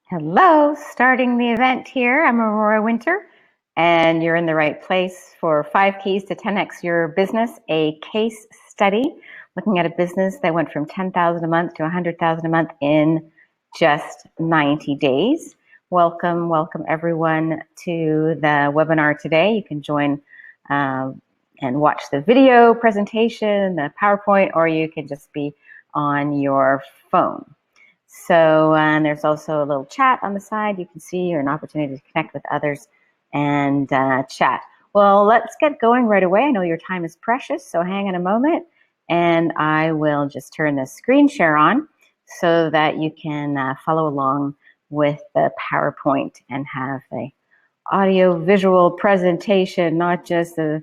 Hello, starting the event here. I'm Aurora Winter, and you're in the right place for 5 Keys to 10X Your Business, a case study looking at a business that went from $10,000 a month to $100,000 a month in just 90 days. Welcome everyone to the webinar today. You can join and watch the video presentation, the PowerPoint, or you can just be on your phone. So there's also a little chat on the side. You can see or an opportunity to connect with others and chat. Well, let's get going right away. I know your time is precious, so hang on a moment and I will just turn the screen share on so that you can follow along with the PowerPoint and have a audio visual presentation, not just the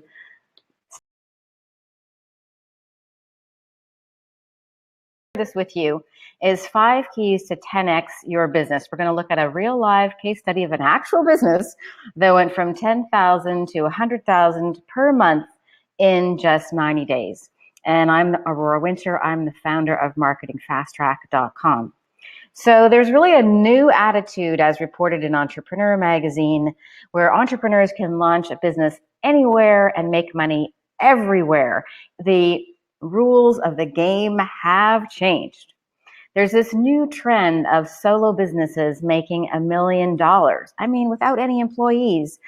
this with you is 5 keys to 10x your business. We're going to look at a real live case study of an actual business that went from 10,000 to 100,000 per month in just 90 days. And I'm Aurora Winter. I'm the founder of marketingfasttrack.com. So there's really a new attitude as reported in Entrepreneur magazine where entrepreneurs can launch a business anywhere and make money everywhere. The rules of the game have changed. There's this new trend of solo businesses making $1 million. I mean, without any employees.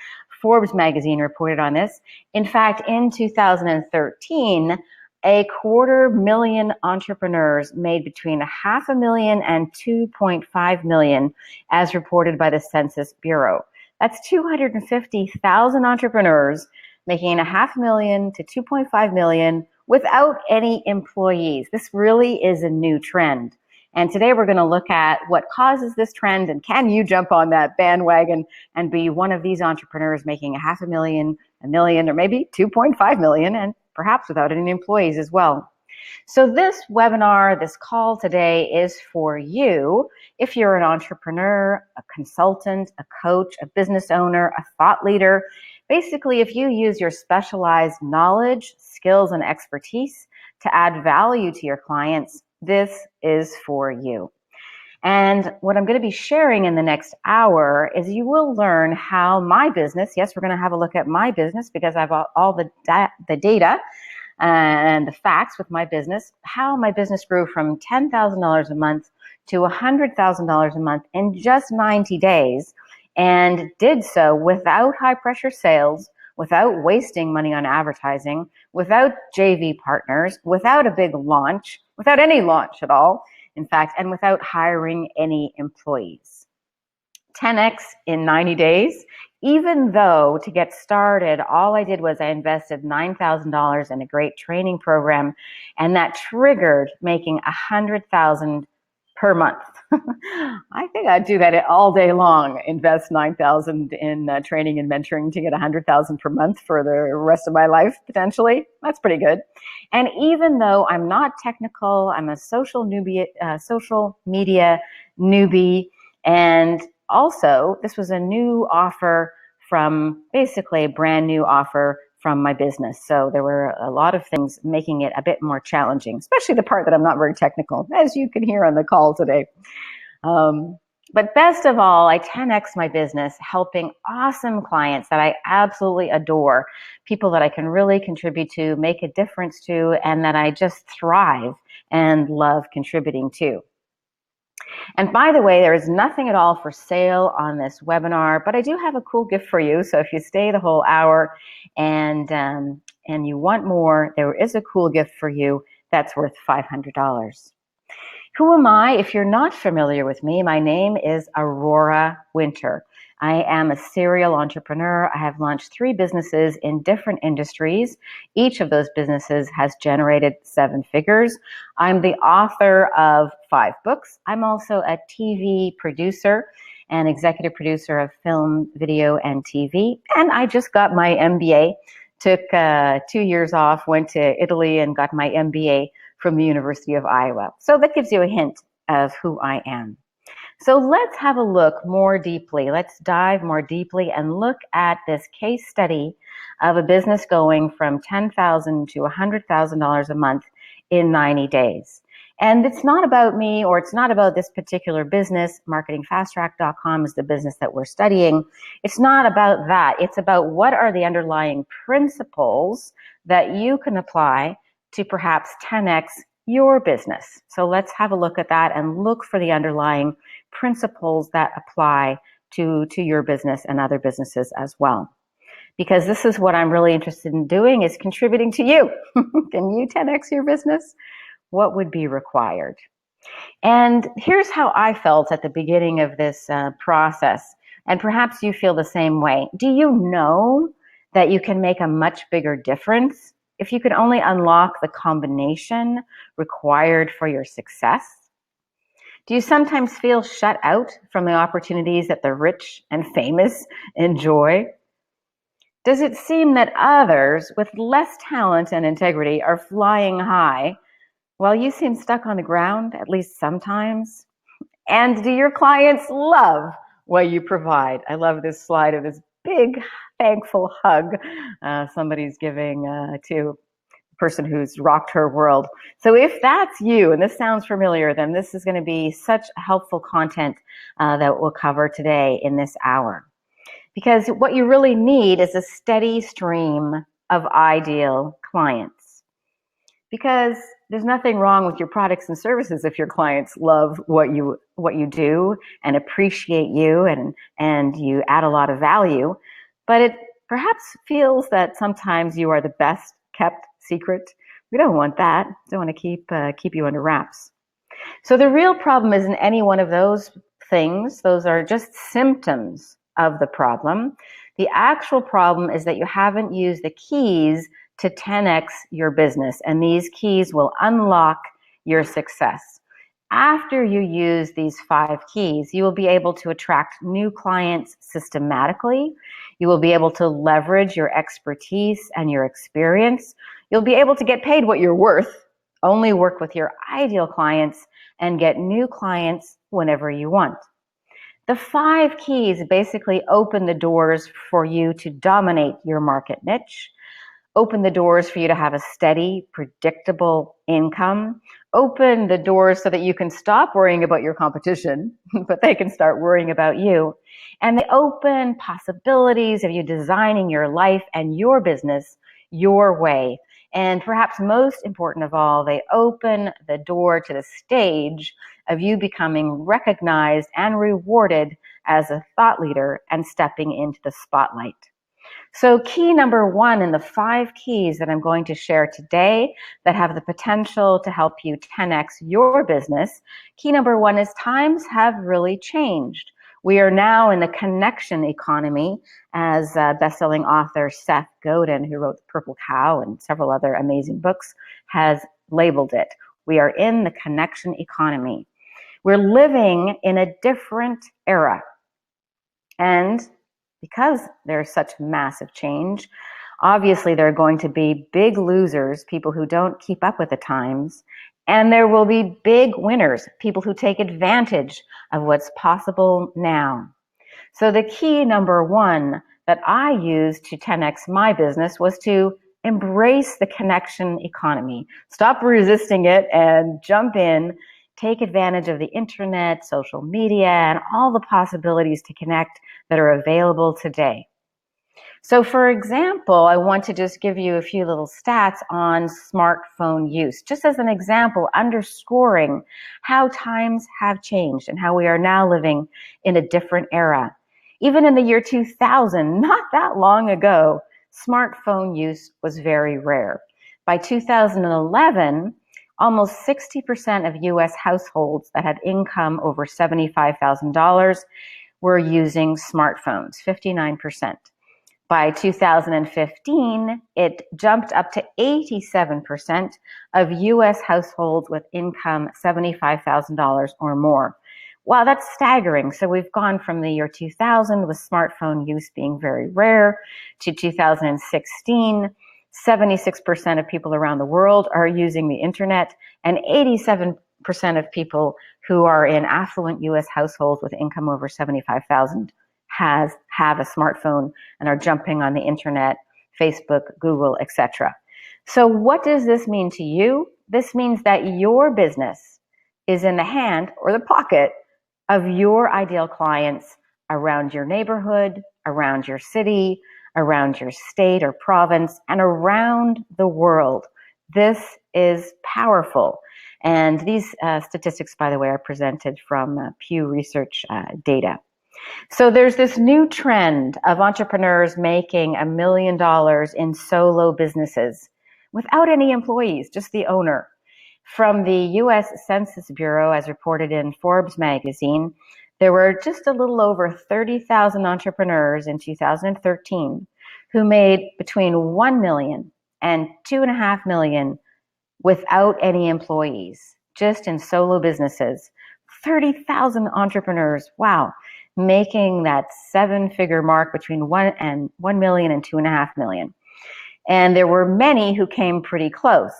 Forbes magazine reported on this. In fact, in 2013, 250,000 entrepreneurs made between $500,000 and $2.5 million, as reported by the Census Bureau. That's 250,000 entrepreneurs making $500,000 to $2.5 million without any employees. This really is a new trend. And today we're going to look at what causes this trend and can you jump on that bandwagon and be one of these entrepreneurs making $500,000, $1 million, or maybe $2.5 million, and perhaps without any employees as well. So this webinar, this call today is for you if you're an entrepreneur, a consultant, a coach, a business owner, a thought leader. Basically, if you use your specialized knowledge, skills, and expertise to add value to your clients, this is for you. And what I'm going to be sharing in the next hour is you will learn how my business, yes, we're going to have a look at my business because I've got all the data and the facts with my business, how my business grew from $10,000 a month to $100,000 a month in just 90 days and did so without high pressure sales, without wasting money on advertising, without JV partners, without a big launch, without any launch at all, in fact, and without hiring any employees. 10x in 90 days, even though to get started, all I did was I invested $9,000 in a great training program, and that triggered making $100,000 per month. I think I'd do that all day long, invest $9,000 in training and mentoring to get $100,000 per month for the rest of my life, potentially. That's pretty good. And even though I'm not technical, I'm a social media newbie, and also this was a new offer from basically a brand new offer from my business. So there were a lot of things making it a bit more challenging, especially the part that I'm not very technical, as you can hear on the call today. But best of all, I 10x my business, helping awesome clients that I absolutely adore, people that I can really contribute to, make a difference to, and that I just thrive and love contributing to. And by the way, there is nothing at all for sale on this webinar, but I do have a cool gift for you. So if you stay the whole hour and you want more, there is a cool gift for you that's worth $500. Who am I? If you're not familiar with me, my name is Aurora Winter. I am a serial entrepreneur. I have launched 3 businesses in different industries. Each of those businesses has generated 7 figures. I'm the author of 5 books. I'm also a TV producer and executive producer of film, video, and TV. And I just got my MBA, took 2 years off, went to Italy and got my MBA from the University of Iowa. So that gives you a hint of who I am. So let's have a look more deeply. Let's dive more deeply and look at this case study of a business going from $10,000 to $100,000 a month in 90 days. And it's not about me, or it's not about this particular business. Marketingfasttrack.com is the business that we're studying. It's not about that. It's about what are the underlying principles that you can apply to perhaps 10x your business. So let's have a look at that and look for the underlying principles that apply to your business and other businesses as well. Because this is what I'm really interested in doing, is contributing to you. Can you 10x your business? What would be required? And here's how I felt at the beginning of this process, and perhaps you feel the same way. Do you know that you can make a much bigger difference if you could only unlock the combination required for your success? Do you sometimes feel shut out from the opportunities that the rich and famous enjoy? Does it seem that others with less talent and integrity are flying high while you seem stuck on the ground, at least sometimes? And do your clients love what you provide? I love this slide of this big, thankful hug somebody's giving to a person who's rocked her world. So if that's you, and this sounds familiar, then this is going to be such helpful content that we'll cover today in this hour. Because what you really need is a steady stream of ideal clients. Because there's nothing wrong with your products and services if your clients love what you do and appreciate you and you add a lot of value. But it perhaps feels that sometimes you are the best kept secret. We don't want that. Don't want to keep you under wraps. So the real problem isn't any one of those things. Those are just symptoms of the problem. The actual problem is that you haven't used the keys to 10x your business, and these keys will unlock your success. After you use these 5 keys, you will be able to attract new clients systematically. You will be able to leverage your expertise and your experience. You'll be able to get paid what you're worth, only work with your ideal clients, and get new clients whenever you want. The 5 keys basically open the doors for you to dominate your market niche, open the doors for you to have a steady, predictable income, open the doors so that you can stop worrying about your competition, but they can start worrying about you. And they open possibilities of you designing your life and your business your way. And perhaps most important of all, they open the door to the stage of you becoming recognized and rewarded as a thought leader and stepping into the spotlight. So key number 1 in the 5 keys that I'm going to share today that have the potential to help you 10x your business. Key number 1 is times have really changed. We are now in the connection economy, as best-selling author Seth Godin, who wrote The Purple Cow and several other amazing books, has labeled it. We are in the connection economy. We're living in a different era. And because there's such massive change, obviously there are going to be big losers, people who don't keep up with the times, and there will be big winners, people who take advantage of what's possible now. So the key number 1 that I used to 10x my business was to embrace the connection economy. Stop resisting it and jump in. Take advantage of the internet, social media, and all the possibilities to connect that are available today. So for example, I want to just give you a few little stats on smartphone use, just as an example, underscoring how times have changed and how we are now living in a different era. Even in the year 2000, not that long ago, smartphone use was very rare. By 2011, almost 60% of U.S. households that had income over $75,000 were using smartphones, 59%. By 2015, it jumped up to 87% of U.S. households with income $75,000 or more. Wow, that's staggering. So we've gone from the year 2000 with smartphone use being very rare to 2016, 76% of people around the world are using the internet, and 87% of people who are in affluent U.S. households with income over $75,000 have a smartphone and are jumping on the internet, Facebook, Google, etc. So what does this mean to you? This means that your business is in the hand or the pocket of your ideal clients around your neighborhood, around your city, around your state or province, and around the world. This is powerful. And these statistics, by the way, are presented from Pew Research data. So there's this new trend of entrepreneurs making $1 million in solo businesses without any employees, just the owner. From the US Census Bureau, as reported in Forbes magazine, there were just a little over 30,000 entrepreneurs in 2013 who made between 1 million and 2.5 million without any employees, just in solo businesses. 30,000 entrepreneurs, wow, making that 7-figure mark between 1 million and 2.5 million. And there were many who came pretty close.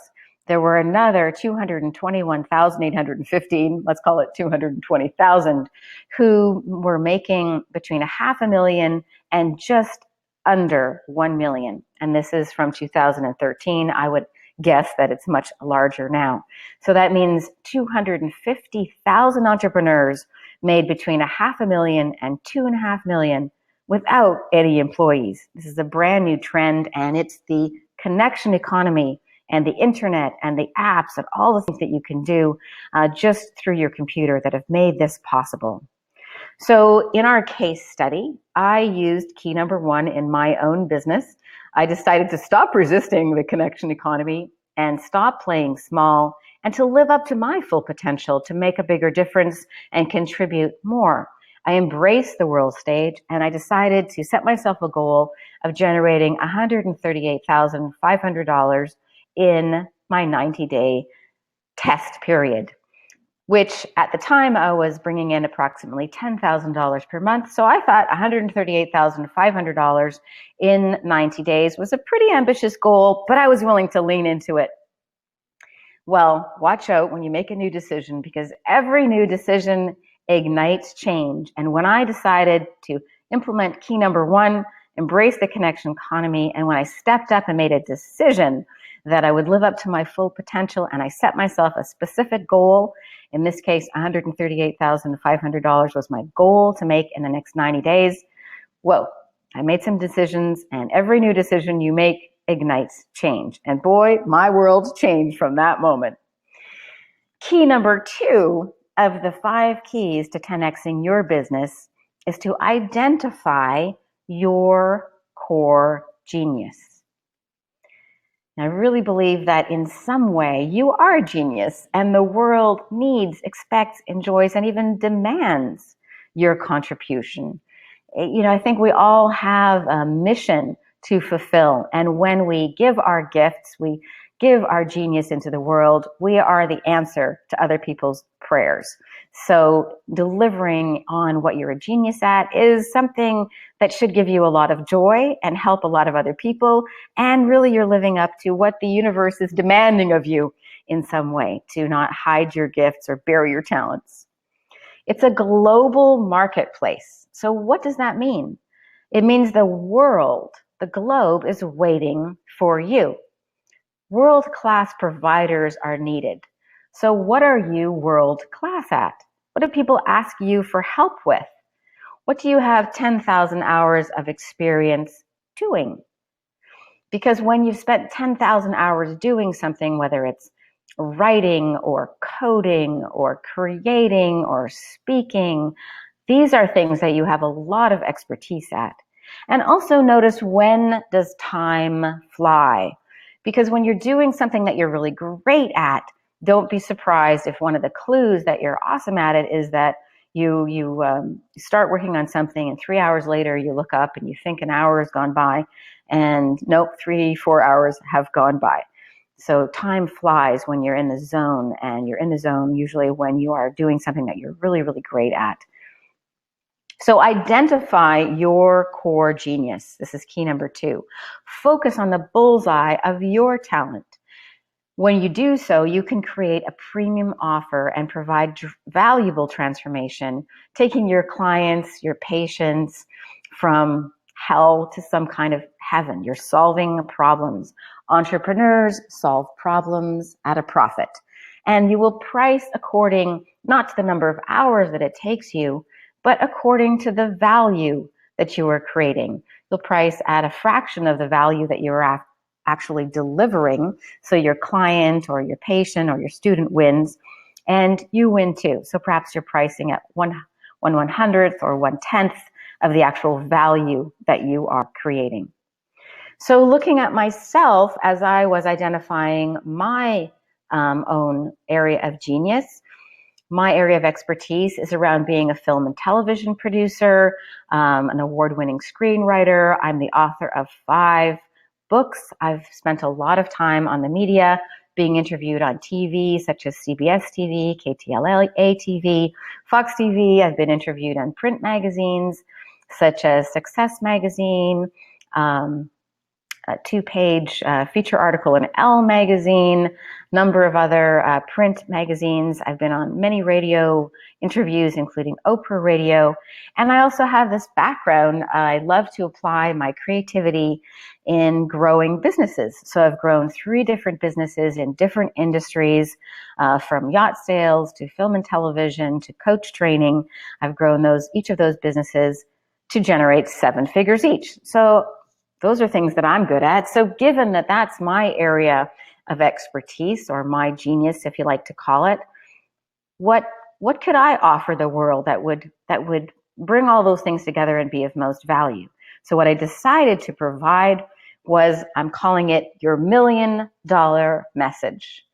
There were another 221,815, let's call it 220,000, who were making between 500,000 and just under 1 million. And this is from 2013. I would guess that it's much larger now. So that means 250,000 entrepreneurs made between 500,000 and 2.5 million without any employees. This is a brand new trend, and it's the connection economy and the internet and the apps and all the things that you can do just through your computer that have made this possible. So in our case study, I used key number 1 in my own business. I decided to stop resisting the connection economy and stop playing small and to live up to my full potential to make a bigger difference and contribute more. I embraced the world stage, and I decided to set myself a goal of generating $138,500 in my 90-day test period, which at the time I was bringing in approximately $10,000 per month. So I thought $138,500 in 90 days was a pretty ambitious goal, but I was willing to lean into it. Well, watch out when you make a new decision, because every new decision ignites change. And when I decided to implement key number 1, embrace the connection economy, and when I stepped up and made a decision that I would live up to my full potential, and I set myself a specific goal, in this case, $138,500 was my goal to make in the next 90 days. Whoa, I made some decisions, and every new decision you make ignites change. And boy, my world changed from that moment. Key number 2 of the 5 keys to 10xing your business is to identify your core genius. And I really believe that in some way you are a genius, and the world needs, expects, enjoys, and even demands your contribution. I think we all have a mission to fulfill, and when we give our gifts, we give our genius into the world, we are the answer to other people's prayers. So delivering on what you're a genius at is something that should give you a lot of joy and help a lot of other people. And really you're living up to what the universe is demanding of you in some way, to not hide your gifts or bury your talents. It's a global marketplace. So what does that mean? It means the world, the globe, is waiting for you. World-class providers are needed. So what are you world-class at? What do people ask you for help with? What do you have 10,000 hours of experience doing? Because when you've spent 10,000 hours doing something, whether it's writing or coding or creating or speaking, these are things that you have a lot of expertise at. And also notice, when does time fly? Because when you're doing something that you're really great at, don't be surprised if one of the clues that you're awesome at it is that you start working on something, and 3 hours later you look up and you think an hour has gone by, and nope, 3-4 hours have gone by. So time flies when you're in the zone, and you're in the zone usually when you are doing something that you're really, really great at. So identify your core genius. This is key number 2. Focus on the bullseye of your talent. When you do so, you can create a premium offer and provide valuable transformation, taking your clients, your patients from hell to some kind of heaven. You're solving problems. Entrepreneurs solve problems at a profit. And you will price according not to the number of hours that it takes you, but according to the value that you are creating. You'll price at a fraction of the value that you're actually delivering. So your client or your patient or your student wins, and you win too. So perhaps you're pricing at 1/100th or 1/10th of the actual value that you are creating. So looking at myself as I was identifying my own area of genius, my area of expertise is around being a film and television producer, an award-winning screenwriter. I'm the author of 5 books. I've spent a lot of time on the media, being interviewed on TV, such as CBS TV, KTLA TV, Fox TV. I've been interviewed on print magazines, such as Success Magazine, a 2-page feature article in Elle magazine, number of other print magazines. I've been on many radio interviews, including Oprah Radio. And I also have this background. I love to apply my creativity in growing businesses. So I've grown 3 different businesses in different industries, from yacht sales to film and television to coach training. I've grown each of those businesses to generate 7 figures each. So those are things that I'm good at. So given that that's my area of expertise, or my genius, if you like to call it, what could I offer the world that would bring all those things together and be of most value? So what I decided to provide was, I'm calling it your $1 million message.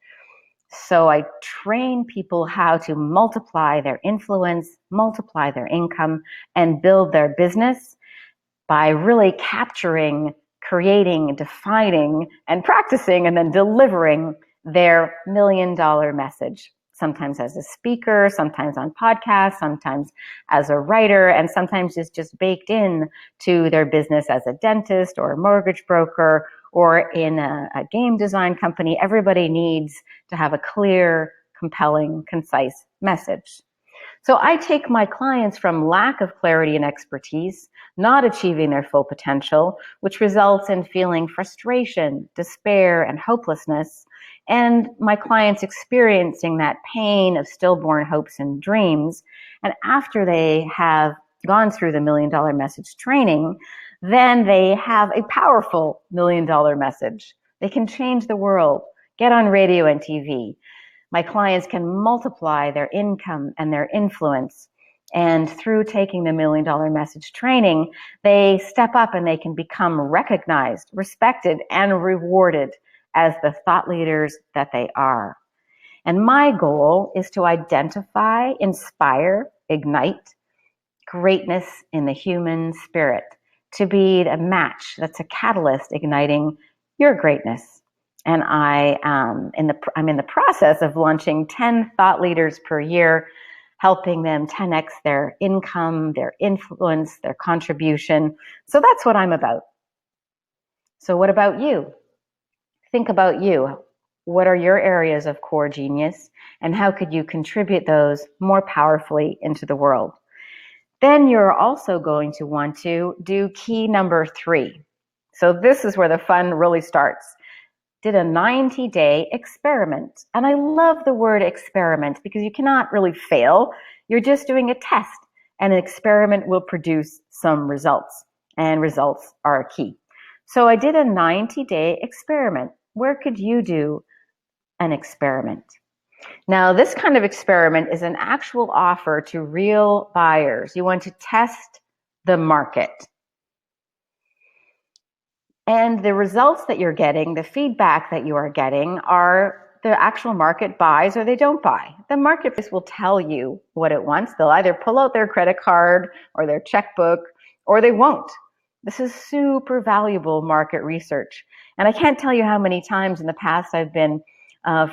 So I train people how to multiply their influence, multiply their income, and build their business by really capturing, creating, defining, and practicing, and then delivering their $1 million message. Sometimes as a speaker, sometimes on podcasts, sometimes as a writer, and sometimes it's just baked in to their business as a dentist or a mortgage broker or in a game design company. Everybody needs to have a clear, compelling, concise message. So I take my clients from lack of clarity and expertise, not achieving their full potential, which results in feeling frustration, despair, and hopelessness, and my clients experiencing that pain of stillborn hopes and dreams. And after they have gone through the $1 million message training, then they have a powerful $1 million message. They can change the world, get on radio and TV. My clients can multiply their income and their influence. And through taking the $1 million message training, they step up and they can become recognized, respected, and rewarded as the thought leaders that they are. And my goal is to identify, inspire, ignite greatness in the human spirit, to be a match that's a catalyst igniting your greatness. And I'm in the process of launching 10 thought leaders per year, helping them 10x their income, their influence, their contribution. So that's what I'm about. So what about you? Think about you. What are your areas of core genius, and how could you contribute those more powerfully into the world? Then you're also going to want to do key number 3. So this is where the fun really starts. Did a 90-day experiment. And I love the word experiment because you cannot really fail. You're just doing a test, and an experiment will produce some results, and results are key. So I did a 90-day experiment. Where could you do an experiment? Now, this kind of experiment is an actual offer to real buyers. You want to test the market. And the results that you're getting, the feedback that you are getting, are the actual market buys or they don't buy. The marketplace will tell you what it wants. They'll either pull out their credit card or their checkbook, or they won't. This is super valuable market research. And I can't tell you how many times in the past I've been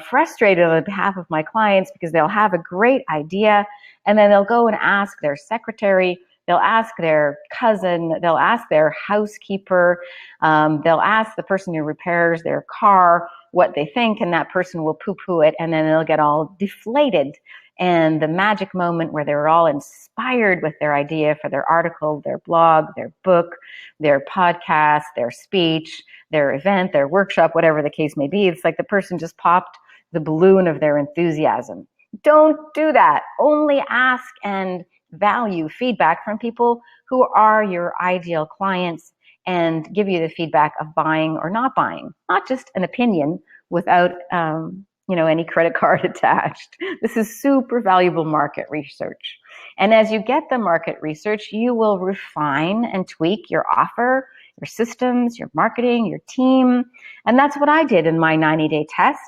frustrated on behalf of my clients because they'll have a great idea and then they'll go and ask their secretary, they'll ask their cousin, they'll ask their housekeeper, they'll ask the person who repairs their car what they think, and that person will poo-poo it, and then they'll get all deflated and the magic moment where they were all inspired with their idea for their article, their blog, their book, their podcast, their speech, their event, their workshop, whatever the case may be. It's like the person just popped the balloon of their enthusiasm. Don't do that. Only ask and value feedback from people who are your ideal clients and give you the feedback of buying or not buying, not just an opinion without any credit card attached. This is super valuable market research. And as you get the market research, you will refine and tweak your offer, your systems, your marketing, your team. And that's what I did in my 90-day test.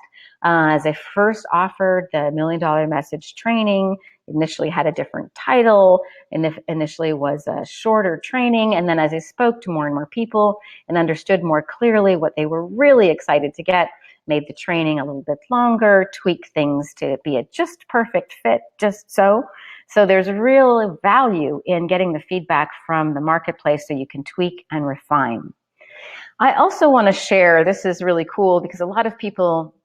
As I first offered the $1 Million Message training, initially had a different title, and initially was a shorter training. And then as I spoke to more and more people and understood more clearly what they were really excited to get, made the training a little bit longer, tweaked things to be a just perfect fit, just so. So there's real value in getting the feedback from the marketplace so you can tweak and refine. I also want to share, this is really cool because a lot of people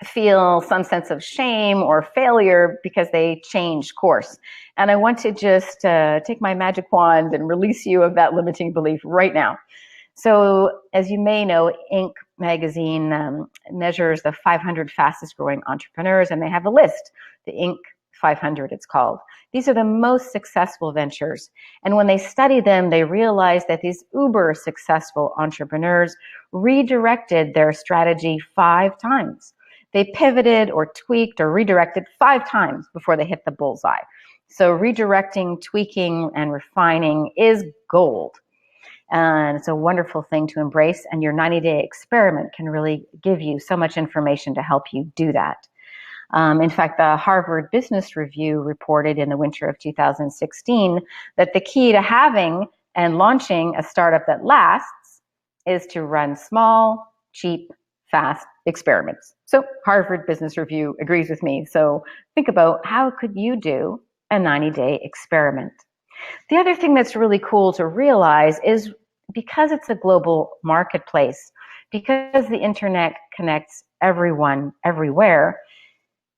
feel some sense of shame or failure because they changed course. And I want to just take my magic wand and release you of that limiting belief right now. So as you may know, Inc. magazine measures the 500 fastest growing entrepreneurs, and they have a list, the Inc. 500 it's called. These are the most successful ventures. And when they study them, they realize that these uber successful entrepreneurs redirected their strategy 5 times. They pivoted or tweaked or redirected 5 times before they hit the bullseye. So redirecting, tweaking, and refining is gold. And it's a wonderful thing to embrace. And your 90-day experiment can really give you so much information to help you do that. In fact, the Harvard Business Review reported in the winter of 2016 that the key to having and launching a startup that lasts is to run small, cheap, fast experiments. So Harvard Business Review agrees with me. So think about how could you do a 90-day experiment. The other thing that's really cool to realize is because it's a global marketplace, because the internet connects everyone everywhere,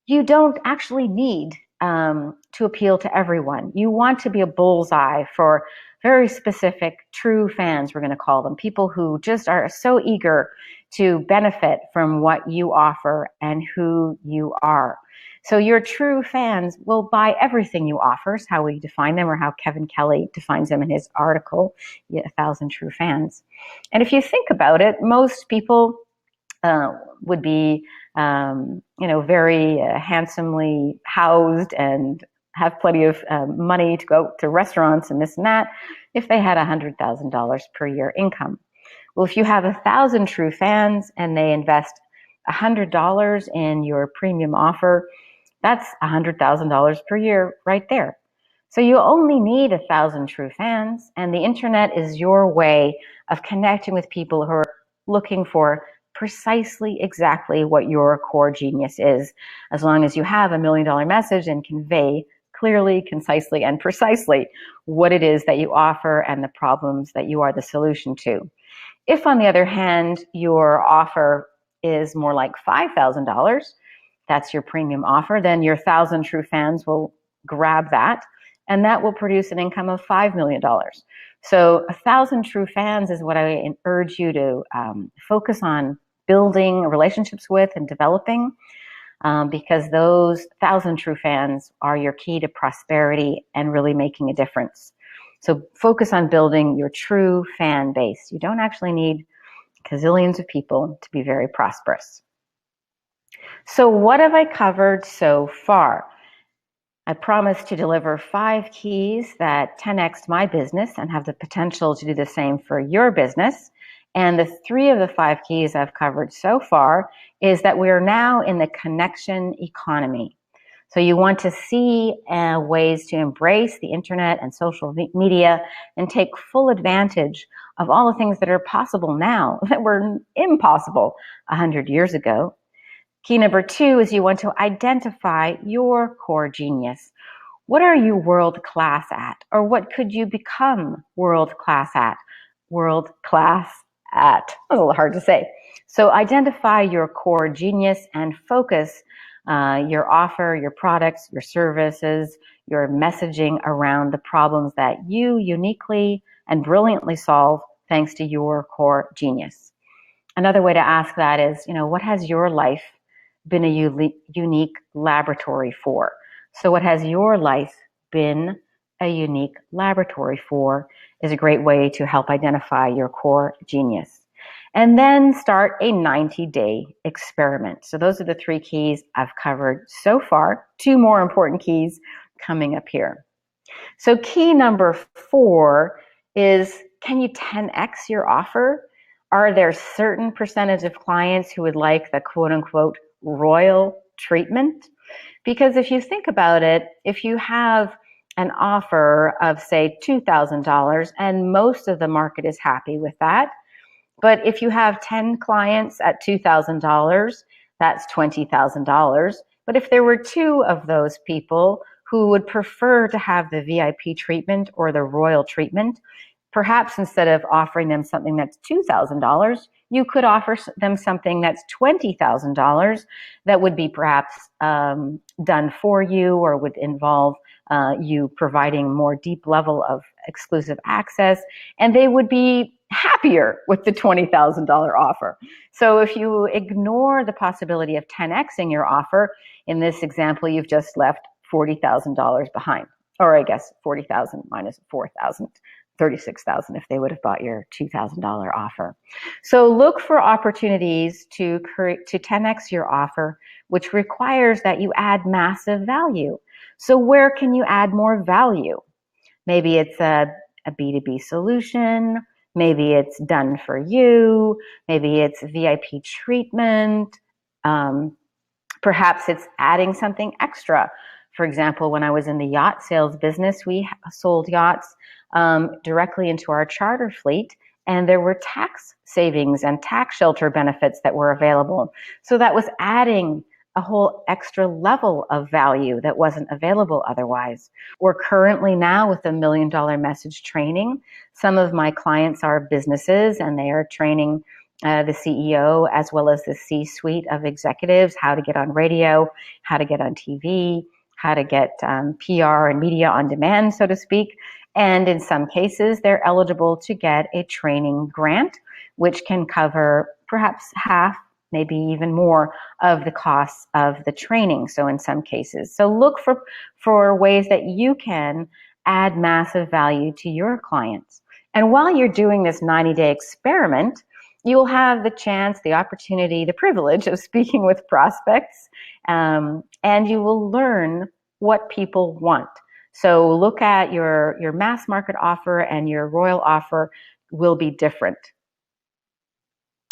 you don't actually need to appeal to everyone. You want to be a bullseye for very specific true fans, we're going to call them, people who just are so eager to benefit from what you offer and who you are. So your true fans will buy everything you offer, is how we define them, or how Kevin Kelly defines them in his article, 1,000 True Fans. And if you think about it, most people would be, very handsomely housed and have plenty of money to go to restaurants and this and that if they had $100,000 per year income. Well, if you have 1,000 true fans and they invest $100 in your premium offer, that's $100,000 per year right there. So you only need 1,000 true fans, and the internet is your way of connecting with people who are looking for precisely exactly what your core genius is, as long as you have $1 million message and convey clearly, concisely, and precisely what it is that you offer and the problems that you are the solution to. If, on the other hand, your offer is more like $5,000, that's your premium offer, then your 1,000 true fans will grab that, and that will produce an income of $5 million. So 1,000 true fans is what I urge you to focus on building relationships with and developing, because those 1,000 true fans are your key to prosperity and really making a difference. So focus on building your true fan base. You don't actually need gazillions of people to be very prosperous. So what have I covered so far? I promised to deliver 5 keys that 10x my business and have the potential to do the same for your business. And the 3 of the 5 keys I've covered so far is that we are now in the connection economy. So you want to see ways to embrace the internet and social media and take full advantage of all the things that are possible now that were impossible 100 years ago. Key number 2 is you want to identify your core genius. What are you world class at? Or what could you become world class at? World class at. A little hard to say. So identify your core genius and focus your offer, your products, your services, your messaging around the problems that you uniquely and brilliantly solve thanks to your core genius. Another way to ask that is, what has your life been a unique laboratory for? So what has your life been a unique laboratory for is a great way to help identify your core genius. And then start a 90-day experiment. So those are the 3 keys I've covered so far. 2 more important keys coming up here. So key number 4 is, can you 10x your offer? Are there certain percentage of clients who would like the quote unquote royal treatment? Because if you think about it, if you have an offer of say $2,000 and most of the market is happy with that, but if you have 10 clients at $2,000, that's $20,000. But if there were 2 of those people who would prefer to have the VIP treatment or the royal treatment, perhaps instead of offering them something that's $2,000, you could offer them something that's $20,000 that would be perhaps done for you, or would involve you providing more deep level of exclusive access, and they would be happier with the $20,000 offer. So if you ignore the possibility of 10xing your offer, in this example, you've just left $40,000 behind, or I guess 40,000 minus 4,000. 36,000 if they would have bought your $2,000 offer. So look for opportunities to 10x your offer, which requires that you add massive value. So where can you add more value? Maybe it's a B2B solution, maybe it's done for you, maybe it's VIP treatment, perhaps it's adding something extra. For example, when I was in the yacht sales business, we sold yachts directly into our charter fleet, and there were tax savings and tax shelter benefits that were available. So that was adding a whole extra level of value that wasn't available otherwise. We're currently now with the $1 Million Message training. Some of my clients are businesses, and they are training the CEO as well as the C-suite of executives how to get on radio, how to get on TV, how to get PR and media on demand, so to speak. And in some cases, they're eligible to get a training grant, which can cover perhaps half, maybe even more of the costs of the training. So in some cases, so look for ways that you can add massive value to your clients. And while you're doing this 90-day experiment, you'll have the chance, the opportunity, the privilege of speaking with prospects, and you will learn what people want. So look at your mass market offer, and your royal offer will be different.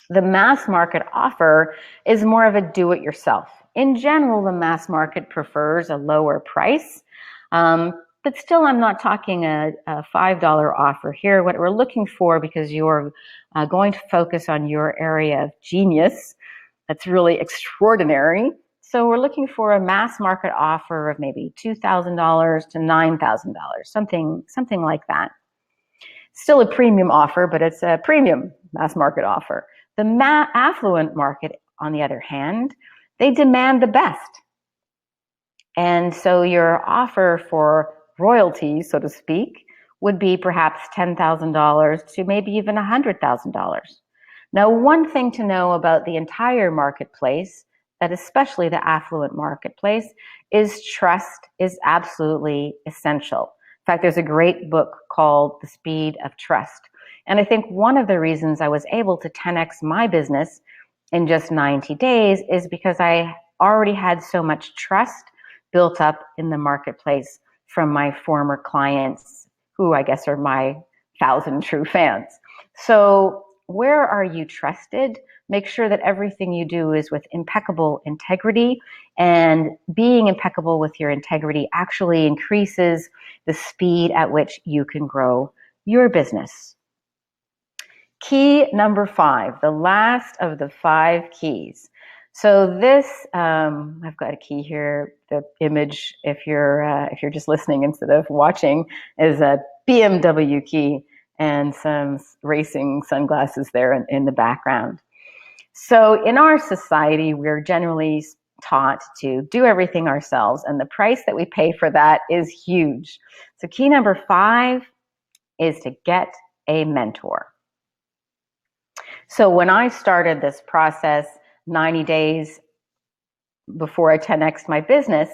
The mass market offer is more of a do-it-yourself. In general, the mass market prefers a lower price, but still I'm not talking a $5 offer here. What we're looking for, because you're going to focus on your area of genius that's really extraordinary, so we're looking for a mass market offer of maybe $2,000 to $9,000, something like that. Still a premium offer, but it's a premium mass market offer. The affluent market, on the other hand, they demand the best. And so your offer for royalty, so to speak, would be perhaps $10,000 to maybe even $100,000. Now, one thing to know about the entire marketplace, that especially the affluent marketplace, is trust is absolutely essential. In fact, there's a great book called The Speed of Trust. And I think one of the reasons I was able to 10x my business in just 90 days is because I already had so much trust built up in the marketplace from my former clients, who I guess are my 1,000 true fans. So where are you trusted? Make sure that everything you do is with impeccable integrity, and being impeccable with your integrity actually increases the speed at which you can grow your business. Key number 5, the last of the 5 keys. So this, I've got a key here. The image, if you're just listening instead of watching, is a BMW key and some racing sunglasses there in the background. So in our society, we're generally taught to do everything ourselves, and the price that we pay for that is huge. So key number 5 is to get a mentor. So when I started this process 90 days before I 10x'd my business,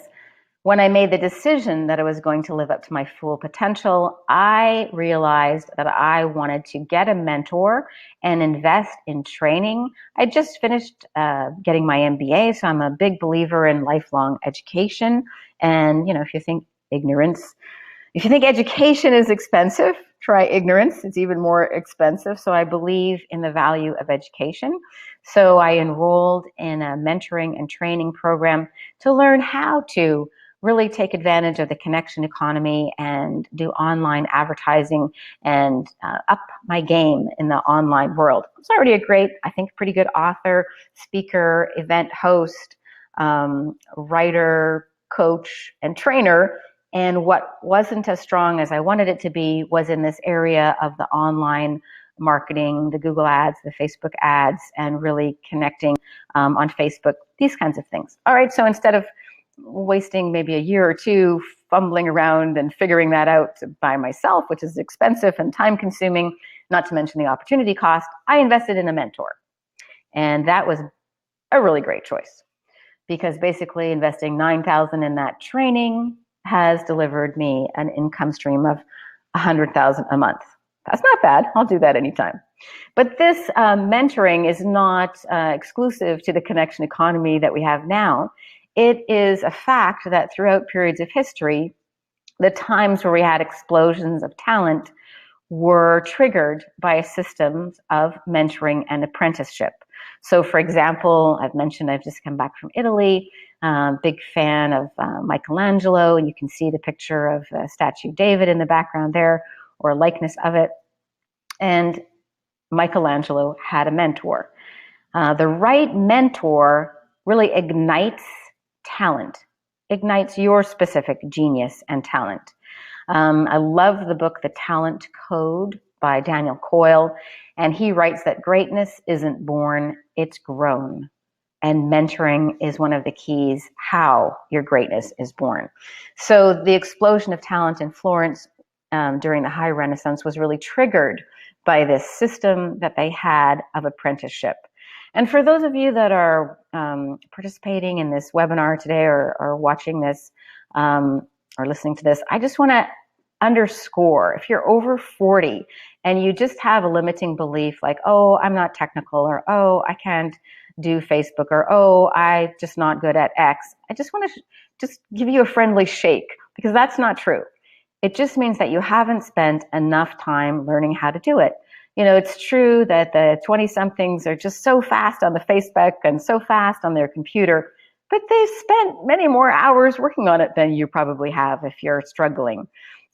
when I made the decision that I was going to live up to my full potential, I realized that I wanted to get a mentor and invest in training. I just finished getting my MBA, so I'm a big believer in lifelong education. And, if you think education is expensive, try ignorance. It's even more expensive. So I believe in the value of education. So I enrolled in a mentoring and training program to learn how to really take advantage of the connection economy and do online advertising and up my game in the online world. I was already a great, I think, pretty good author, speaker, event host, writer, coach, and trainer. And what wasn't as strong as I wanted it to be was in this area of the online marketing, the Google ads, the Facebook ads, and really connecting on Facebook, these kinds of things. All right, so instead of wasting maybe a year or two fumbling around and figuring that out by myself, which is expensive and time consuming, not to mention the opportunity cost, I invested in a mentor. And that was a really great choice, because basically investing $9,000 in that training has delivered me an income stream of $100,000 a month. That's not bad. I'll do that anytime. But this mentoring is not exclusive to the connection economy that we have now. It is a fact that throughout periods of history, the times where we had explosions of talent were triggered by systems of mentoring and apprenticeship. So, for example, I've mentioned I've just come back from Italy, big fan of Michelangelo, and you can see the picture of the statue of David in the background there, or a likeness of it. And Michelangelo had a mentor. The right mentor really ignites talent, ignites your specific genius and talent. I love the book, The Talent Code by Daniel Coyle, and he writes that greatness isn't born, it's grown. And mentoring is one of the keys how your greatness is born. So the explosion of talent in Florence during the High Renaissance was really triggered by this system that they had of apprenticeship. And for those of you that are participating in this webinar today, or watching this, or listening to this, I just want to underscore, if you're over 40 and you just have a limiting belief like, oh, I'm not technical, or oh, I can't do Facebook, or oh, I'm just not good at X, I just want to just give you a friendly shake, because that's not true. It just means that you haven't spent enough time learning how to do it. It's true that the 20-somethings are just so fast on the Facebook and so fast on their computer, but they've spent many more hours working on it than you probably have if you're struggling.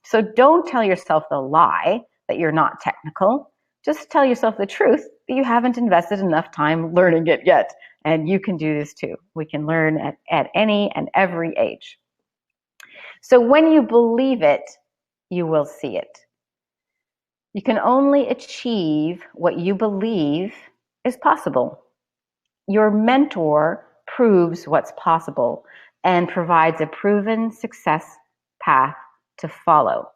So don't tell yourself the lie that you're not technical. Just tell yourself the truth that you haven't invested enough time learning it yet. And you can do this too. We can learn at any and every age. So when you believe it, you will see it. You can only achieve what you believe is possible. Your mentor proves what's possible and provides a proven success path to follow.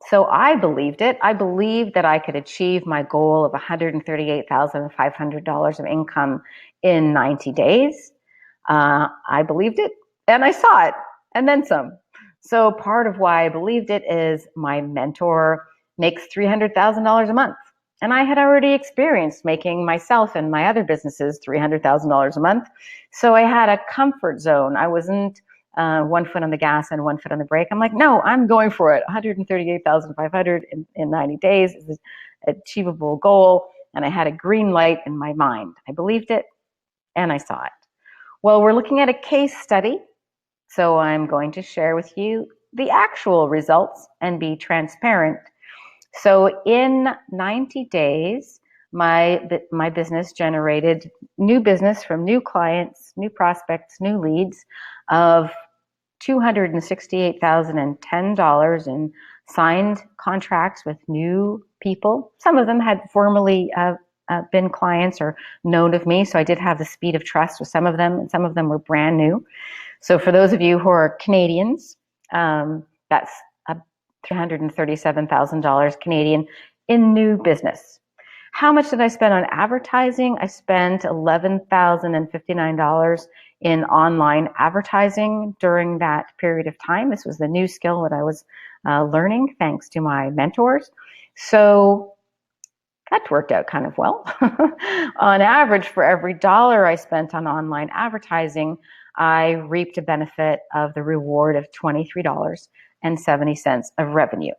So I believed it. I believed that I could achieve my goal of $138,500 of income in 90 days. I believed it, and I saw it, and then some. So part of why I believed it is my mentor makes $300,000 a month. And I had already experienced making myself and my other businesses $300,000 a month. So I had a comfort zone. I wasn't 1 foot on the gas and 1 foot on the brake. I'm like, no, I'm going for it. 138,500 in 90 days is an achievable goal. And I had a green light in my mind. I believed it, and I saw it. Well, we're looking at a case study. So I'm going to share with you the actual results and be transparent. So in 90 days, my business generated new business from new clients, new prospects, new leads of $268,010 in signed contracts with new people. Some of them had formerly been clients or known of me, so I did have the speed of trust with some of them, and some of them were brand new. So for those of you who are Canadians, that's $337,000 Canadian in new business. How much did I spend on advertising? I spent $11,059 in online advertising during that period of time. This was the new skill that I was learning thanks to my mentors. So that worked out kind of well. On average, for every dollar I spent on online advertising, I reaped a benefit of the reward of $23.70 of revenue.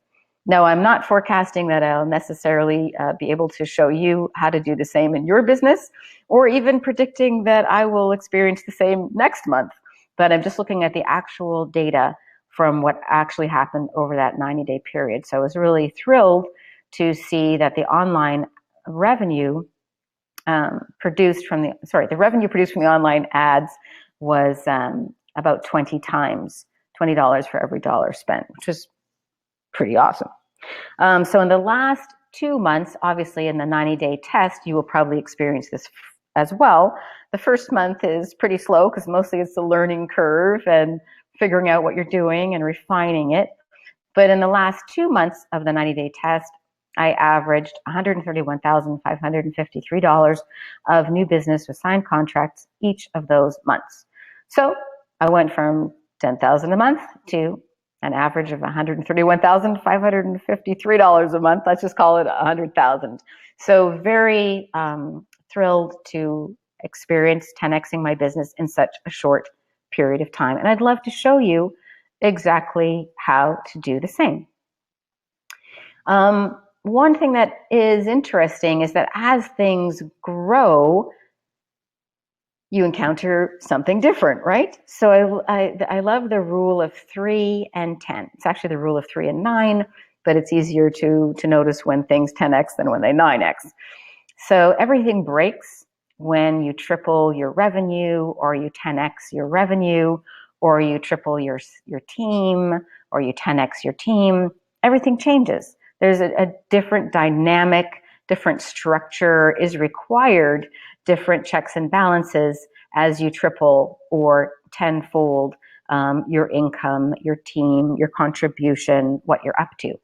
Now, I'm not forecasting that I'll necessarily be able to show you how to do the same in your business, or even predicting that I will experience the same next month. But I'm just looking at the actual data from what actually happened over that 90-day period. So I was really thrilled to see that the online revenue the revenue produced from the online ads was about 20 times, $20 for every dollar spent, which was pretty awesome. So in the last 2 months, obviously in the 90-day test, you will probably experience this as well. The first month is pretty slow because mostly it's the learning curve and figuring out what you're doing and refining it. But in the last 2 months of the 90-day test, I averaged $131,553 of new business with signed contracts each of those months. So I went from $10,000 a month to an average of $131,553 a month. Let's just call it $100,000. So very thrilled to experience 10xing my business in such a short period of time. And I'd love to show you exactly how to do the same. One thing that is interesting is that as things grow, you encounter something different, right? So I love the rule of 3 and 10. It's actually the rule of 3 and 9, but it's easier to notice when things 10x than when they 9x. So everything breaks when you triple your revenue, or you 10x your revenue, or you triple your team, or you 10x your team. Everything changes. There's a different dynamic, different structure is required, different checks and balances as you triple or tenfold your income, your team, your contribution, what you're up to.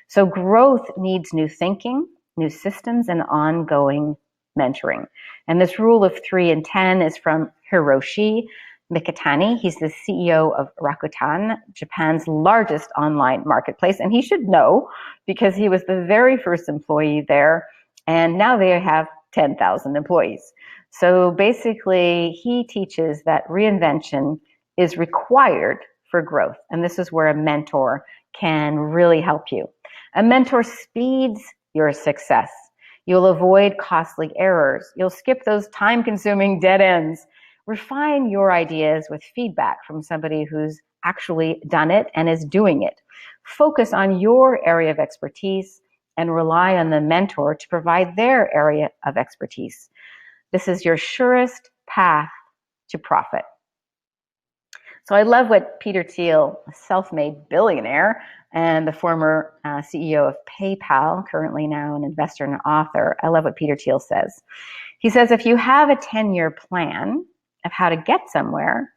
So growth needs new thinking, new systems, and ongoing mentoring. And this rule of 3 and 10 is from Hiroshi Mikitani. He's the CEO of Rakuten, Japan's largest online marketplace. And he should know because he was the very first employee there. And now they have 10,000 employees. So basically, he teaches that reinvention is required for growth. And this is where a mentor can really help you. A mentor speeds your success. You'll avoid costly errors. You'll skip those time-consuming dead ends. Refine your ideas with feedback from somebody who's actually done it and is doing it. Focus on your area of expertise and rely on the mentor to provide their area of expertise. This is your surest path to profit. So I love what Peter Thiel, a self-made billionaire and the former CEO of PayPal, currently now an investor and an author, I love what Peter Thiel says. He says, if you have a 10-year plan of how to get somewhere,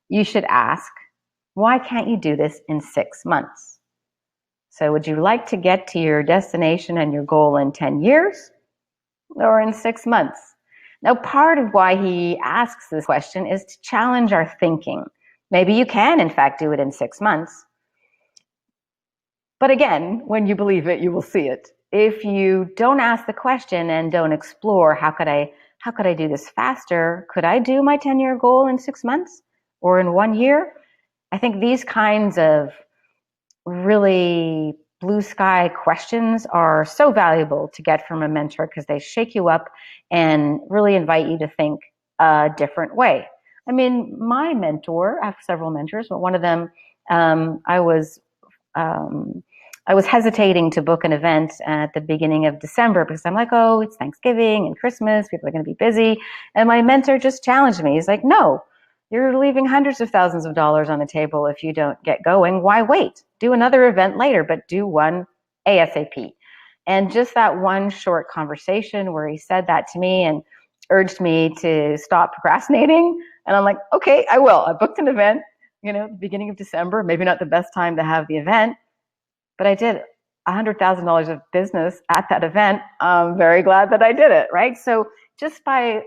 you should ask, why can't you do this in 6 months? So would you like to get to your destination and your goal in 10 years or in 6 months? Now, part of why he asks this question is to challenge our thinking. Maybe you can, in fact, do it in 6 months. But again, when you believe it, you will see it. If you don't ask the question and don't explore, how could I do this faster? Could I do my 10-year goal in 6 months or in 1 year? I think these kinds of really blue sky questions are so valuable to get from a mentor because they shake you up and really invite you to think a different way. I mean, my mentor, I have several mentors, but one of them, I was hesitating to book an event at the beginning of December because I'm like, oh, it's Thanksgiving and Christmas, people are going to be busy. And my mentor just challenged me. He's like, no, you're leaving hundreds of thousands of dollars on the table if you don't get going. Why wait? Do another event later, but do one ASAP. And just that one short conversation where he said that to me and urged me to stop procrastinating. And I'm like, okay, I will. I booked an event, the beginning of December, maybe not the best time to have the event, but I did $100,000 of business at that event. I'm very glad that I did it, right? So just by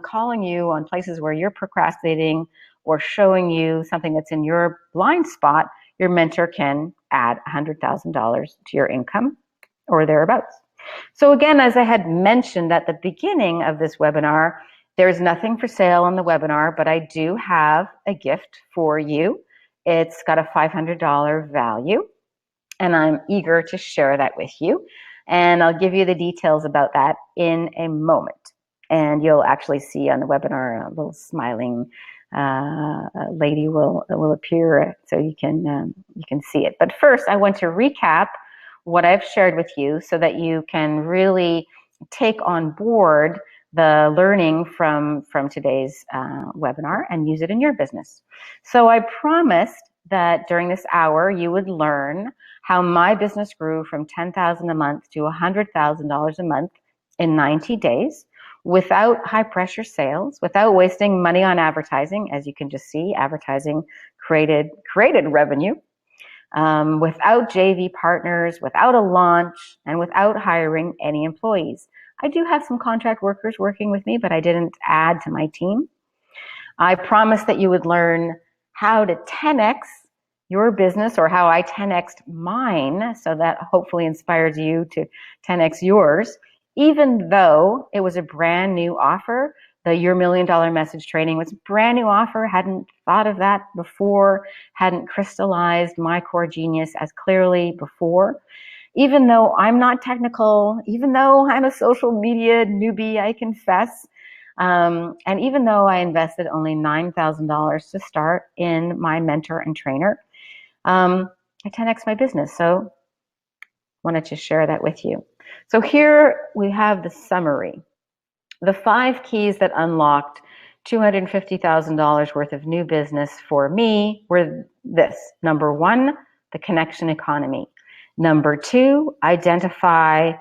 calling you on places where you're procrastinating or showing you something that's in your blind spot, your mentor can add $100,000 to your income or thereabouts. So again, as I had mentioned at the beginning of this webinar, there's nothing for sale on the webinar, but I do have a gift for you. It's got a $500 value, and I'm eager to share that with you. And I'll give you the details about that in a moment. And you'll actually see on the webinar a little smiling lady will appear, so you can see it. But first, I want to recap what I've shared with you so that you can really take on board the learning from today's webinar and use it in your business. So I promised that during this hour you would learn how my business grew from $10,000 a month to $100,000 a month in 90 days without high pressure sales, without wasting money on advertising. As you can just see, advertising created revenue, without JV partners, without a launch, and without hiring any employees. I do have some contract workers working with me, but I didn't add to my team. I promised that you would learn how to 10x your business, or how I 10x'd mine, so that hopefully inspires you to 10x yours, even though it was a brand new offer. The Your $1 Million Message training was a brand new offer. Hadn't thought of that before, hadn't crystallized my core genius as clearly before. Even though I'm not technical, even though I'm a social media newbie, I confess, and even though I invested only $9,000 to start in my mentor and trainer, I 10x my business. So wanted to share that with you. So here we have the summary. The 5 keys that unlocked $250,000 worth of new business for me were this. Number 1, the connection economy. Number 2, identify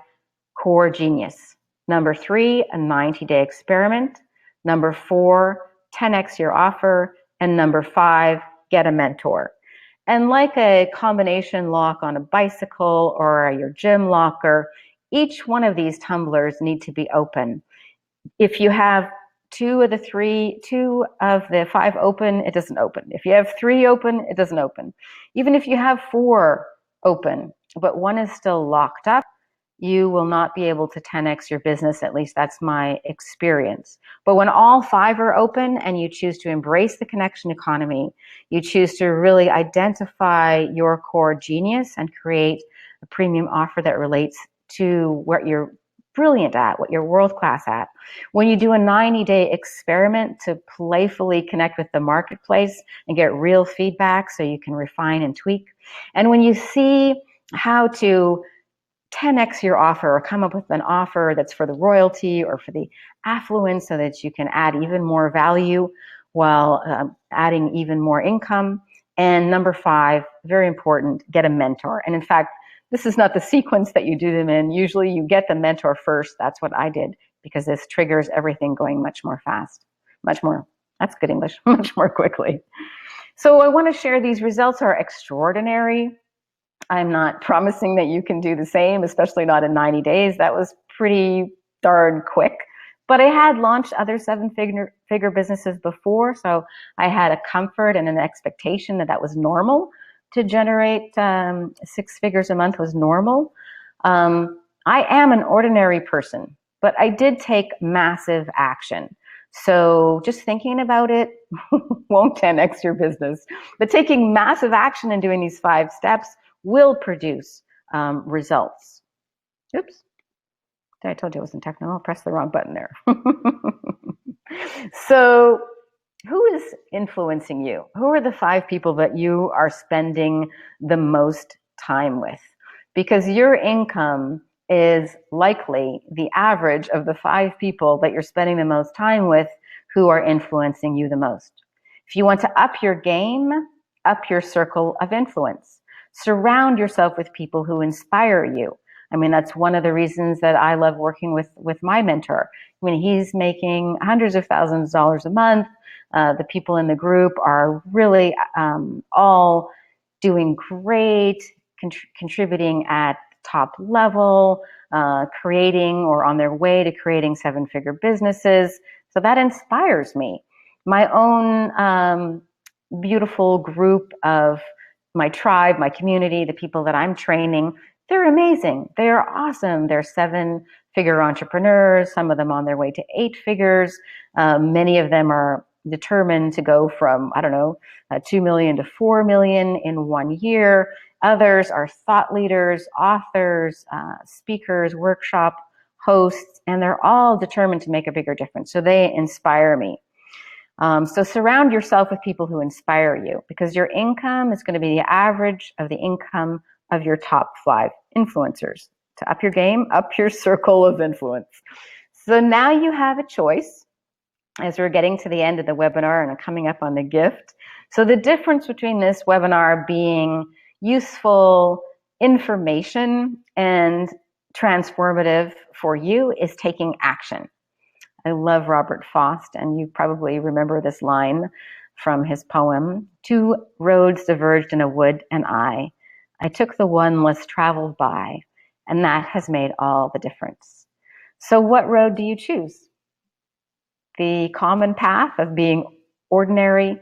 core genius. Number 3, a 90-day experiment. Number 4, 10x your offer. And number 5, get a mentor. And like a combination lock on a bicycle or your gym locker, each one of these tumblers need to be open. If you have 2 of the 5 open, it doesn't open. If you have 3 open, it doesn't open. Even if you have 4 open, but one is still locked up, you will not be able to 10x your business. At least that's my experience. But when all 5 are open and you choose to embrace the connection economy, you choose to really identify your core genius and create a premium offer that relates to what you're brilliant at, what you're world-class at. When you do a 90-day experiment to playfully connect with the marketplace and get real feedback so you can refine and tweak. And when you see how to 10x your offer or come up with an offer that's for the royalty or for the affluent so that you can add even more value while adding even more income. And number 5, very important, get a mentor. And in fact, this is not the sequence that you do them in. Usually you get the mentor first. That's what I did, because this triggers everything going much more fast, that's good English, much more quickly. So I want to share these results are extraordinary. I'm not promising that you can do the same, especially not in 90 days. That was pretty darn quick. But I had launched other 7-figure businesses before, so I had a comfort and an expectation that was normal. To generate 6 figures a month was normal. I am an ordinary person, but I did take massive action. So just thinking about it won't 10x your business. But taking massive action and doing these 5 steps will produce results. Oops. I told you I wasn't technical. I'll press the wrong button there. So who is influencing you? Who are the 5 people that you are spending the most time with? Because your income is likely the average of the 5 people that you're spending the most time with who are influencing you the most. If you want to up your game, up your circle of influence. Surround yourself with people who inspire you. I mean, that's one of the reasons that I love working with my mentor. I mean, he's making hundreds of thousands of dollars a month. The people in the group are really all doing great, contributing at top level, creating or on their way to creating seven-figure businesses. So that inspires me. My own beautiful group of my tribe, my community, the people that I'm training, they're amazing. They're awesome. They're seven-figure entrepreneurs, some of them on their way to eight figures. Many of them are determined to go from, 2 million to 4 million in 1 year. Others are thought leaders, authors, speakers, workshop hosts, and they're all determined to make a bigger difference. So they inspire me. So surround yourself with people who inspire you, because your income is going to be the average of the income of your top 5 influencers. To up your game, up your circle of influence. So now you have a choice as we're getting to the end of the webinar and coming up on the gift. So the difference between this webinar being useful information and transformative for you is taking action. I love Robert Frost, and you probably remember this line from his poem, "Two roads diverged in a wood, and I took the one less traveled by, and that has made all the difference." So what road do you choose? The common path of being ordinary,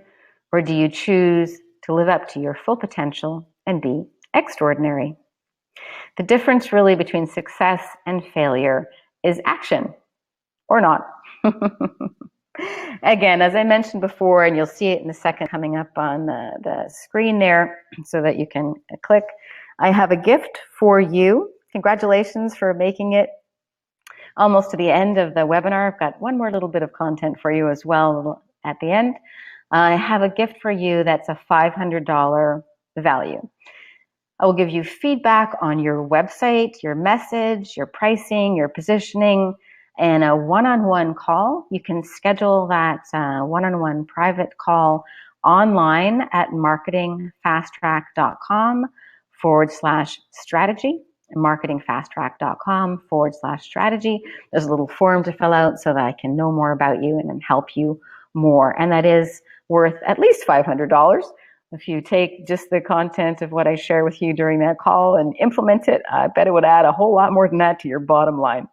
or do you choose to live up to your full potential and be extraordinary? The difference really between success and failure is action or not. Again, as I mentioned before, and you'll see it in a second coming up on the screen there so that you can click, I have a gift for you. Congratulations for making it almost to the end of the webinar. I've got one more little bit of content for you as well at the end. I have a gift for you that's a $500 value. I will give you feedback on your website, your message, your pricing, your positioning, and a one-on-one call. You can schedule that one-on-one private call online at marketingfasttrack.com/strategy. marketingfasttrack.com/strategy. There's a little form to fill out so that I can know more about you and then help you more. And that is worth at least $500. If you take just the content of what I share with you during that call and implement it, I bet it would add a whole lot more than that to your bottom line.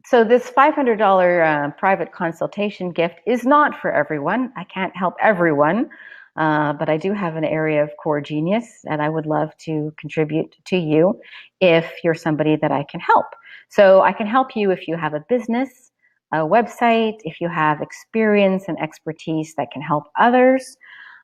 So this $500 private consultation gift is not for everyone. I can't help everyone, but I do have an area of core genius and I would love to contribute to you if you're somebody that I can help. So I can help you if you have a business, a website, if you have experience and expertise that can help others,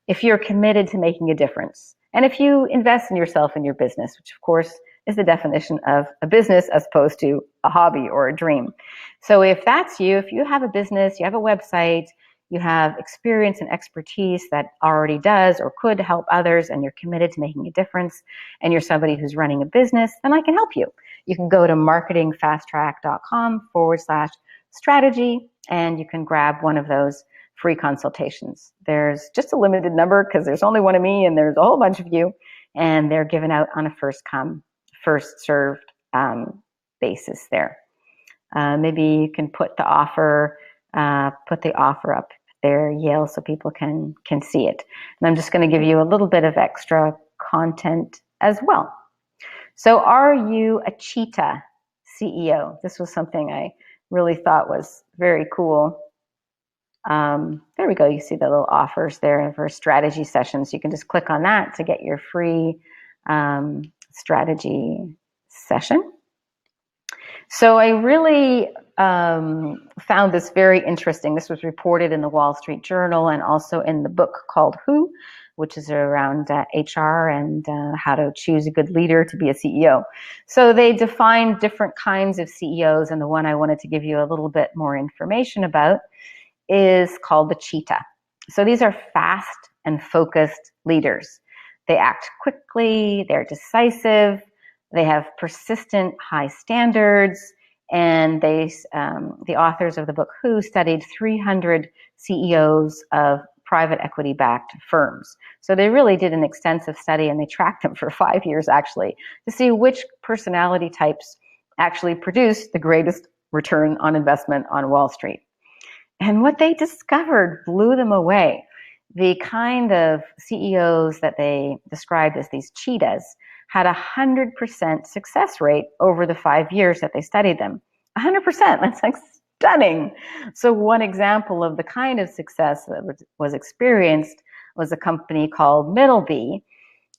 if you're committed to making a difference, and if you invest in yourself and your business, which of course is the definition of a business as opposed to a hobby or a dream. So if that's you, if you have a business, you have a website, you have experience and expertise that already does or could help others, and you're committed to making a difference, and you're somebody who's running a business, then I can help you. You can go to marketingfasttrack.com/strategy, and you can grab one of those free consultations. There's just a limited number because there's only one of me and there's a whole bunch of you, and they're given out on a first come, first served basis there. Maybe you can put the offer up there, Yale, so people can see it. And I'm just going to give you a little bit of extra content as well. So are you a cheetah CEO? This was something I really thought was very cool. There we go. You see the little offers there for strategy sessions. You can just click on that to get your free strategy session. So I really found this very interesting. This was reported in the Wall Street Journal and also in the book called Who, which is around HR and how to choose a good leader to be a CEO. So they defined different kinds of CEOs, and the one I wanted to give you a little bit more information about is called the cheetah. So these are fast and focused leaders. They act quickly, they're decisive, they have persistent high standards, and the authors of the book Who studied 300 CEOs of private equity-backed firms. So they really did an extensive study, and they tracked them for 5 years actually to see which personality types actually produced the greatest return on investment on Wall Street. And what they discovered blew them away. The kind of CEOs that they described as these cheetahs had 100% success rate over the 5 years that they studied them. 100%, that's like stunning. So one example of the kind of success that was experienced was a company called Middleby.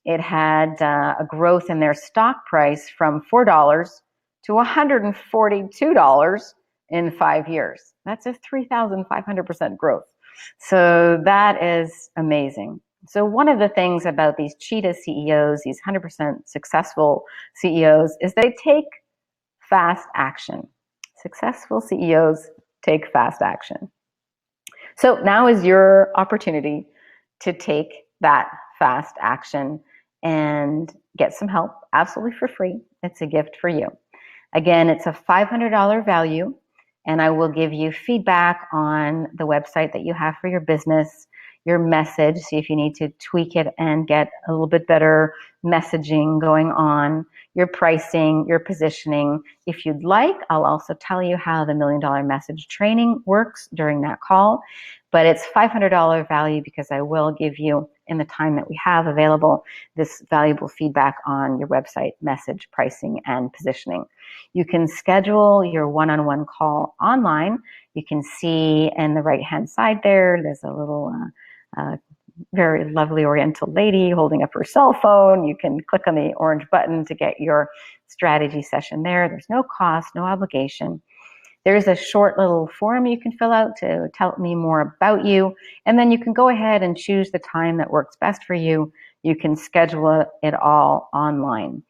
It had a growth in their stock price from $4 to $142 in 5 years. That's a 3,500% growth. So that is amazing. So one of the things about these cheetah CEOs, these 100% successful CEOs, is they take fast action. Successful CEOs take fast action. So now is your opportunity to take that fast action and get some help absolutely for free. It's a gift for you. Again, it's a $500 value, and I will give you feedback on the website that you have for your business, your message, see if you need to tweak it and get a little bit better messaging going on, your pricing, your positioning. If you'd like, I'll also tell you how the $1 Million Message training works during that call. But it's $500 value because I will give you, in the time that we have available, this valuable feedback on your website, message, pricing, and positioning. You can schedule your one-on-one call online. You can see in the right-hand side there's a little very lovely Oriental lady holding up her cell phone. You can click on the orange button to get your strategy session there. There's no cost, no obligation. There's a short little form you can fill out to tell me more about you, and then you can go ahead and choose the time that works best for you. You can schedule it all online.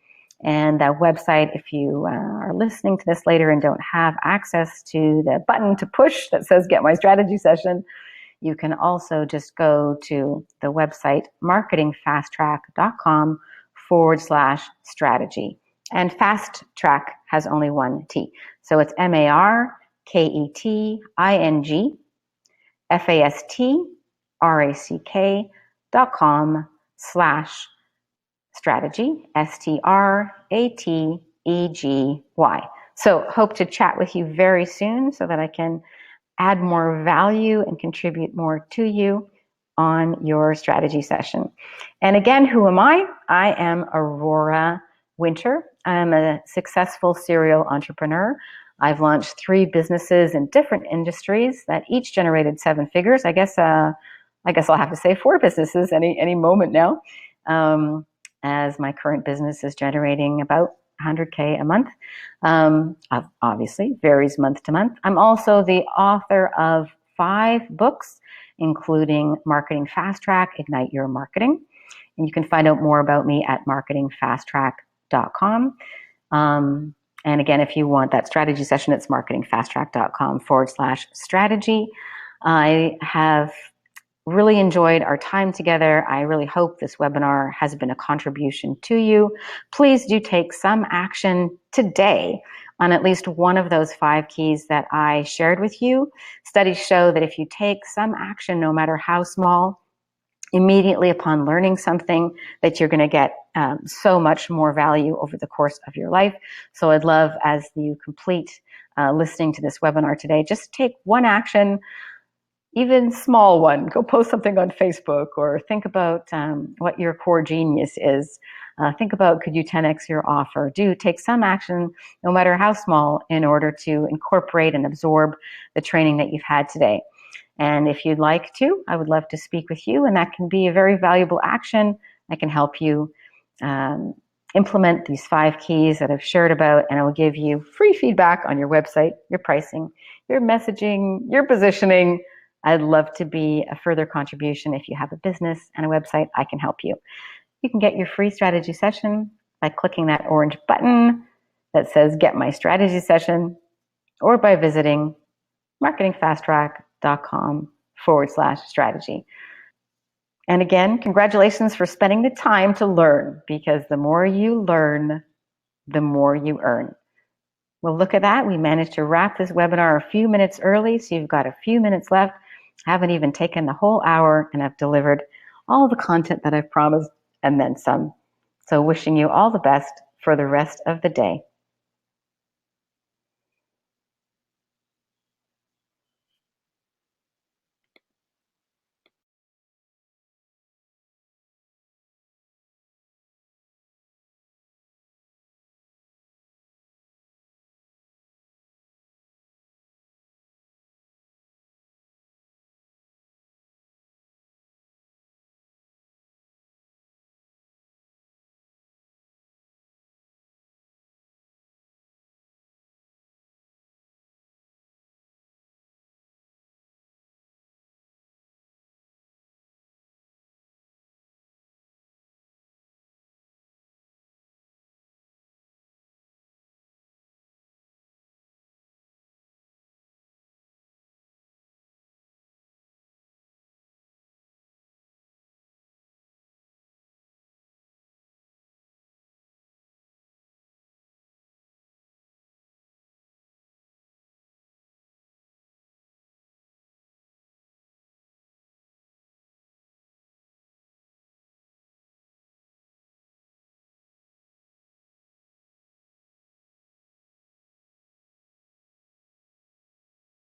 And that website, if you are listening to this later and don't have access to the button to push that says Get My Strategy Session, you can also just go to the website marketingfasttrack.com/strategy. And fast track has only one T. So it's marketingfasttrack.com/strategy, STRATEGY. So hope to chat with you very soon so that I can add more value and contribute more to you on your strategy session. And again, who am I? I am Aurora Winter. I'm a successful serial entrepreneur. I've launched 3 businesses in different industries that each generated 7 figures. I guess I'll have to say 4 businesses any moment now, as my current business is generating about 100K a month. Obviously, varies month to month. I'm also the author of 5 books, including Marketing Fast Track, Ignite Your Marketing. And you can find out more about me at marketingfasttrack.com. And again, if you want that strategy session, it's marketingfasttrack.com/strategy. I have really enjoyed our time together. I really hope this webinar has been a contribution to you. Please do take some action today on at least one of those 5 keys that I shared with you. Studies show that if you take some action, no matter how small, immediately upon learning something, that you're going to get so much more value over the course of your life. So I'd love, as you complete listening to this webinar today, just take one action, even small one. Go post something on Facebook, or think about what your core genius is. Think about, could you 10x your offer? Do take some action, no matter how small, in order to incorporate and absorb the training that you've had today. And if you'd like to, I would love to speak with you, and that can be a very valuable action. I can help you implement these 5 keys that I've shared about, and I will give you free feedback on your website, your pricing, your messaging, your positioning. I'd love to be a further contribution. If you have a business and a website, I can help you. You can get your free strategy session by clicking that orange button that says Get My Strategy Session, or by visiting marketingfasttrack.com/strategy. And again, congratulations for spending the time to learn, because the more you learn, the more you earn. Well, look at that. We managed to wrap this webinar a few minutes early, so you've got a few minutes left I haven't even taken the whole hour and I've delivered all the content that I've promised and then some. So wishing you all the best for the rest of the day.